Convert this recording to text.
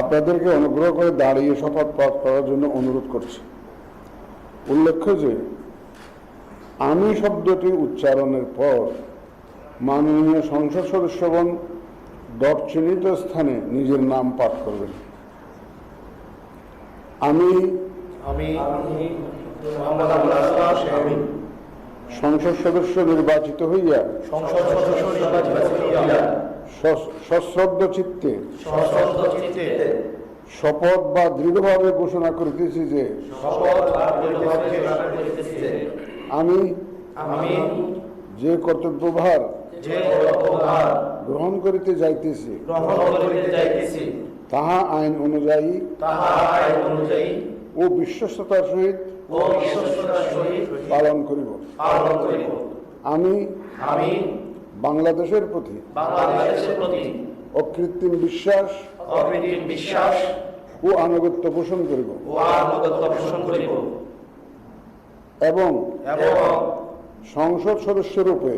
আপনাদেরকে অনুগ্রহ করে দাঁড়িয়ে শপথ পাঠ করার জন্য অনুরোধ করছি। উল্লেখ্য যে আমি শব্দটি উচ্চারণের পর মাননীয় সংসদ সদস্যগণ দর্শনীত স্থানে নিজের নাম পাঠ করবেন। আমি সংসদ সদস্য নির্বাচিত হইয়া সশ্রদ্ধ চিত্তে শপথ বা দৃঢ়ভাবে ঘোষণা করিতেছি যে আমি যে কর্তব্যভার গ্রহণ করিতে যাইতেছি তাহা আইন অনুযায়ী ও বিশ্বস্ততার সহিত পালন করিব। আমি বাংলাদেশের প্রতি অকৃত্রিম বিশ্বাস ও আনুগত্য পোষণ করিব এবং সংসদ সদস্যরূপে